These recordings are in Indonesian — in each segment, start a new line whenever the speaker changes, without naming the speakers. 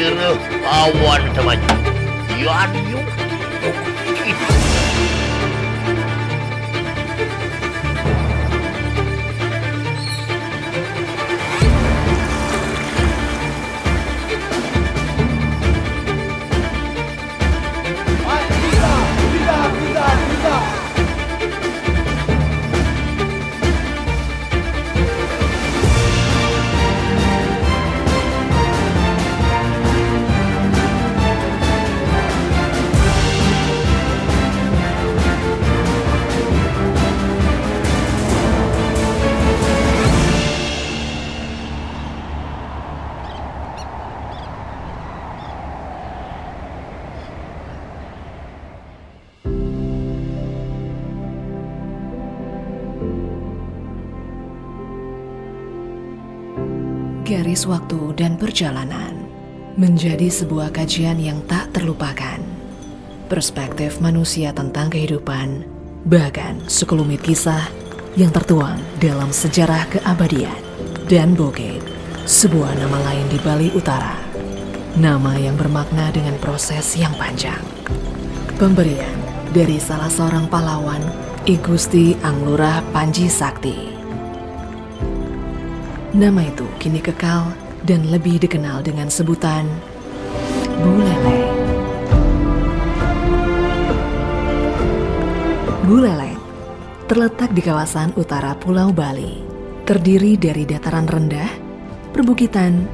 ireuh awan sama yan yuk.
Garis waktu dan perjalanan menjadi sebuah kajian yang tak terlupakan. Perspektif manusia tentang kehidupan, bahkan sekelumit kisah yang tertuang dalam sejarah keabadian. Dan Bukit, sebuah nama lain di Bali Utara. Nama yang bermakna dengan proses yang panjang. Pemberian dari salah seorang pahlawan, I Gusti Anglurah Panji Sakti. Nama itu kini kekal dan lebih dikenal dengan sebutan Buleleng. Buleleng terletak di kawasan utara Pulau Bali, terdiri dari dataran rendah, perbukitan,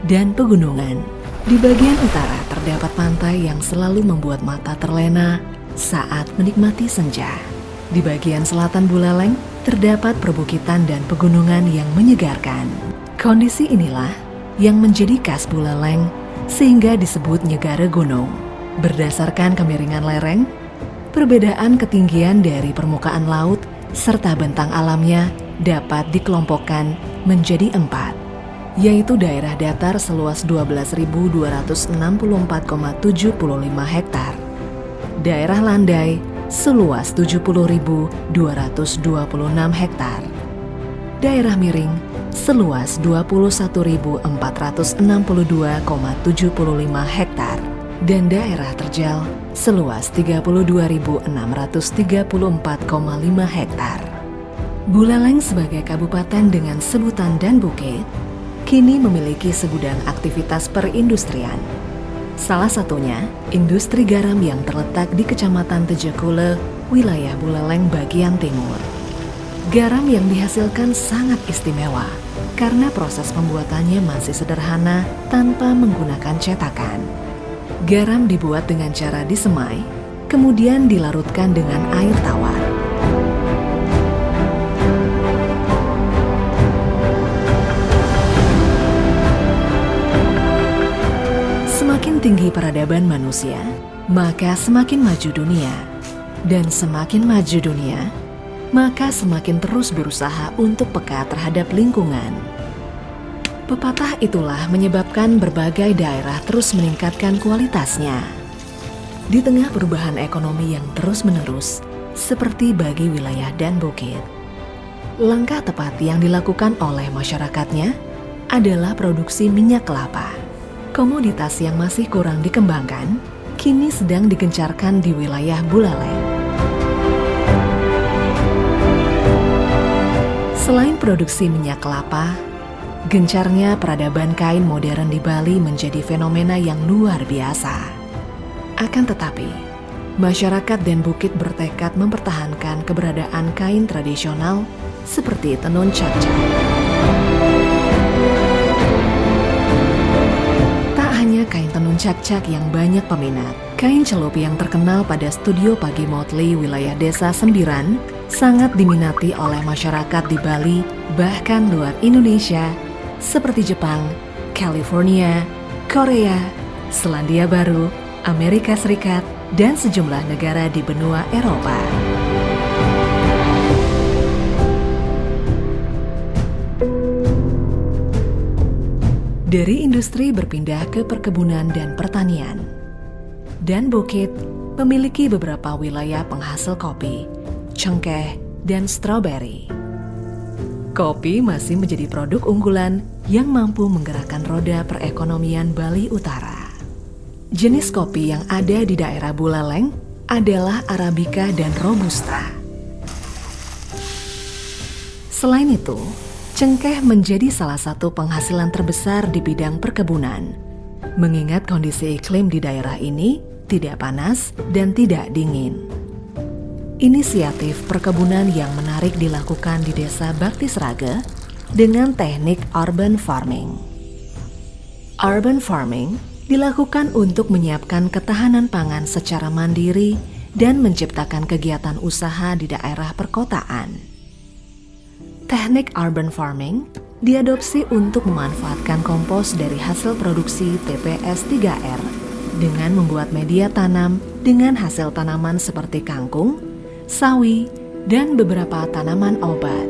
dan pegunungan. Di bagian utara terdapat pantai yang selalu membuat mata terlena saat menikmati senja. Di bagian selatan Buleleng terdapat perbukitan dan pegunungan yang menyegarkan. Kondisi inilah yang menjadi khas Buleleng sehingga disebut Nyegara Gunung. Berdasarkan kemiringan lereng, perbedaan ketinggian dari permukaan laut serta bentang alamnya dapat dikelompokkan menjadi 4, yaitu daerah datar seluas 12.264,75 hektar, daerah landai seluas 70.226 hektar, daerah miring seluas 21.462,75 hektar, dan daerah terjal seluas 32.634,5 hektar. Buleleng sebagai kabupaten dengan sebutan Dan Bukit kini memiliki segudang aktivitas perindustrian. Salah satunya, industri garam yang terletak di Kecamatan Tejekule, wilayah Buleleng bagian timur. Garam yang dihasilkan sangat istimewa karena proses pembuatannya masih sederhana tanpa menggunakan cetakan. Garam dibuat dengan cara disemai, kemudian dilarutkan dengan air tawar. Semakin tinggi peradaban manusia, maka semakin maju dunia. Dan semakin maju dunia, maka semakin terus berusaha untuk peka terhadap lingkungan. Pepatah itulah menyebabkan berbagai daerah terus meningkatkan kualitasnya. Di tengah perubahan ekonomi yang terus-menerus, seperti bagi wilayah Dan Bukit, langkah tepat yang dilakukan oleh masyarakatnya adalah produksi minyak kelapa. Komoditas yang masih kurang dikembangkan, kini sedang digencarkan di wilayah Buleleng. Selain produksi minyak kelapa, gencarnya peradaban kain modern di Bali menjadi fenomena yang luar biasa. Akan tetapi, masyarakat Dan Bukit bertekad mempertahankan keberadaan kain tradisional seperti tenun cakcak. Hanya kain tenun cakcak yang banyak peminat. Kain celup yang terkenal pada studio Pagi Motley wilayah Desa Sembiran sangat diminati oleh masyarakat di Bali, bahkan luar Indonesia, seperti Jepang, California, Korea, Selandia Baru, Amerika Serikat, dan sejumlah negara di benua Eropa. Dari industri berpindah ke perkebunan dan pertanian. Dan Bukit memiliki beberapa wilayah penghasil kopi, cengkeh, dan stroberi. Kopi masih menjadi produk unggulan yang mampu menggerakkan roda perekonomian Bali Utara. Jenis kopi yang ada di daerah Buleleng adalah Arabica dan Robusta. Selain itu, cengkeh menjadi salah satu penghasilan terbesar di bidang perkebunan, mengingat kondisi iklim di daerah ini tidak panas dan tidak dingin. Inisiatif perkebunan yang menarik dilakukan di Desa Bakti Sraga dengan teknik urban farming. Urban farming dilakukan untuk menyiapkan ketahanan pangan secara mandiri dan menciptakan kegiatan usaha di daerah perkotaan. Teknik urban farming diadopsi untuk memanfaatkan kompos dari hasil produksi TPS 3R dengan membuat media tanam dengan hasil tanaman seperti kangkung, sawi, dan beberapa tanaman obat.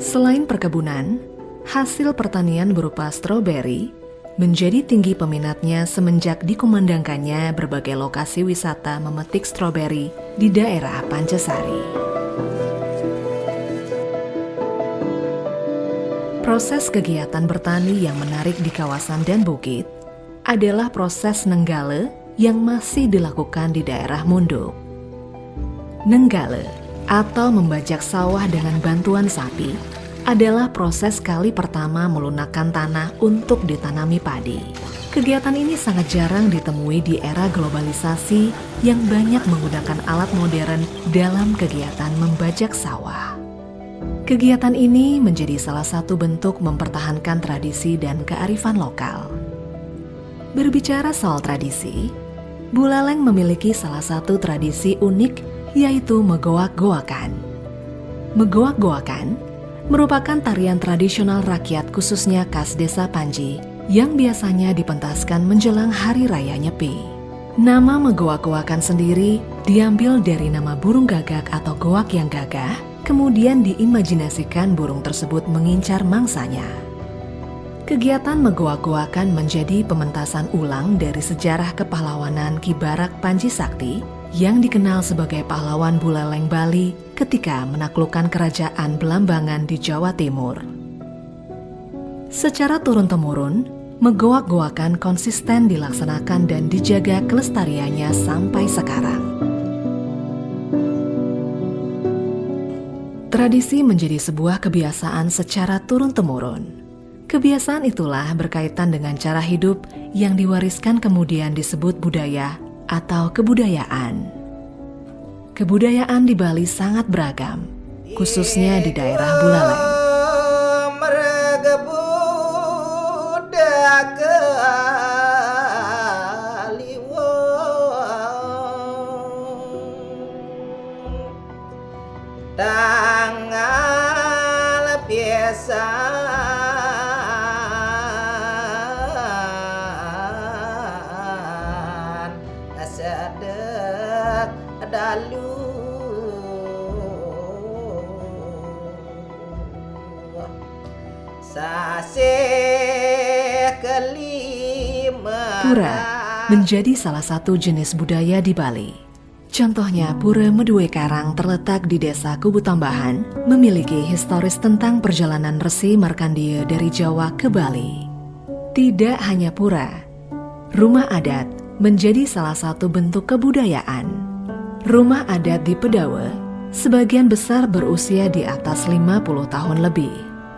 Selain perkebunan, hasil pertanian berupa stroberi menjadi tinggi peminatnya semenjak dikumandangkannya berbagai lokasi wisata memetik stroberi di daerah Pancasari. Proses kegiatan bertani yang menarik di kawasan Dan Bukit adalah proses nenggale yang masih dilakukan di daerah Munduk. Nenggale atau membajak sawah dengan bantuan sapi adalah proses kali pertama melunakkan tanah untuk ditanami padi. Kegiatan ini sangat jarang ditemui di era globalisasi yang banyak menggunakan alat modern dalam kegiatan membajak sawah. Kegiatan ini menjadi salah satu bentuk mempertahankan tradisi dan kearifan lokal. Berbicara soal tradisi, Buleleng memiliki salah satu tradisi unik, yaitu megoak-goakan. Megoak-goakan merupakan tarian tradisional rakyat khususnya khas Desa Panji yang biasanya dipentaskan menjelang Hari Raya Nyepi. Nama megoak-goakan sendiri diambil dari nama burung gagak atau goak yang gagah, kemudian diimajinasikan burung tersebut mengincar mangsanya. Kegiatan megoak-goakan menjadi pementasan ulang dari sejarah kepahlawanan Ki Barak Panji Sakti yang dikenal sebagai pahlawan Buleleng Bali ketika menaklukkan kerajaan Belambangan di Jawa Timur. Secara turun-temurun, megoak-goakan konsisten dilaksanakan dan dijaga kelestariannya sampai sekarang. Tradisi menjadi sebuah kebiasaan secara turun-temurun. Kebiasaan itulah berkaitan dengan cara hidup yang diwariskan kemudian disebut budaya atau kebudayaan. Kebudayaan di Bali sangat beragam, khususnya di daerah Buleleng.
Tanggal biasa sedek dalu sasih kelima.
Pura menjadi salah satu jenis budaya di Bali. Contohnya Pura Medue Karang terletak di Desa Kubu Tambahan, memiliki historis tentang perjalanan Resi Markandeya dari Jawa ke Bali. Tidak hanya pura, rumah adat menjadi salah satu bentuk kebudayaan. Rumah adat di Pedawe sebagian besar berusia di atas 50 tahun lebih,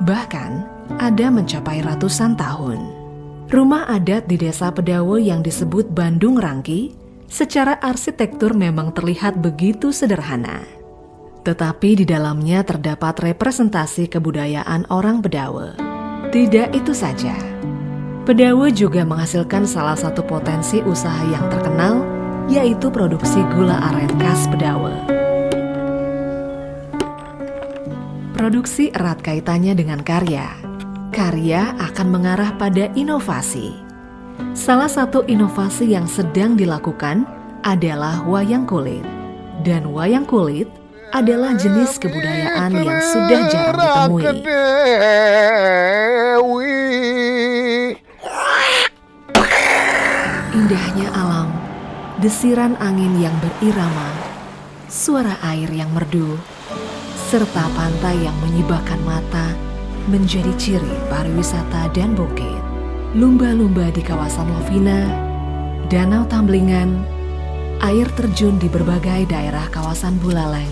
bahkan ada mencapai ratusan tahun. Rumah adat di Desa Pedawe yang disebut Bandung Rangki secara arsitektur memang terlihat begitu sederhana. Tetapi di dalamnya terdapat representasi kebudayaan orang Pedawe. Tidak itu saja, Pedawe juga menghasilkan salah satu potensi usaha yang terkenal, yaitu produksi gula aren khas Pedawe. Produksi erat kaitannya dengan karya. Karya akan mengarah pada inovasi. Salah satu inovasi yang sedang dilakukan adalah wayang kulit. Dan wayang kulit adalah jenis kebudayaan yang sudah jarang ditemui. Indahnya alam, desiran angin yang berirama, suara air yang merdu, serta pantai yang menyibakkan mata menjadi ciri pariwisata dan bukit. Lumba-lumba di kawasan Lovina, danau Tamblingan, air terjun di berbagai daerah kawasan Buleleng,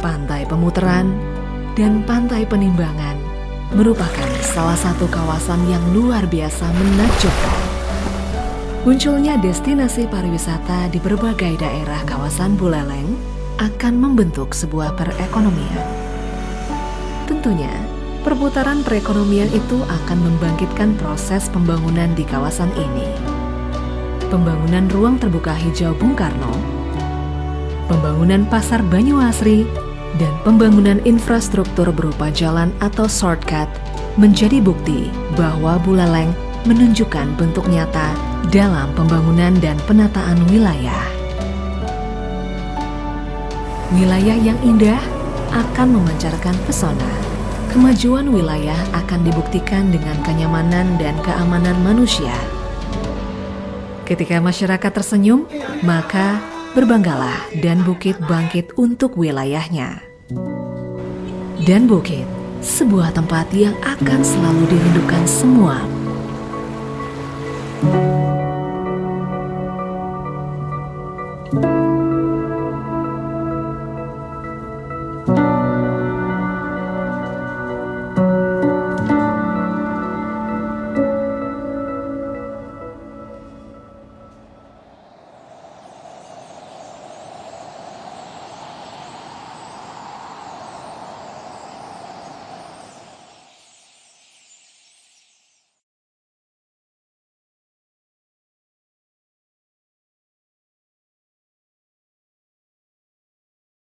pantai Pemutaran, dan pantai Penimbangan merupakan salah satu kawasan yang luar biasa menakjubkan. Munculnya destinasi pariwisata di berbagai daerah kawasan Buleleng akan membentuk sebuah perekonomian. Tentunya, perputaran perekonomian itu akan membangkitkan proses pembangunan di kawasan ini. Pembangunan ruang terbuka hijau Bung Karno, pembangunan pasar Banyuasri, dan pembangunan infrastruktur berupa jalan atau shortcut menjadi bukti bahwa Buleleng menunjukkan bentuk nyata dalam pembangunan dan penataan wilayah. Wilayah yang indah akan memancarkan pesona. Kemajuan wilayah akan dibuktikan dengan kenyamanan dan keamanan manusia. Ketika masyarakat tersenyum, maka berbanggalah dan bukit bangkit untuk wilayahnya. Dan bukit, sebuah tempat yang akan selalu dirindukan semua.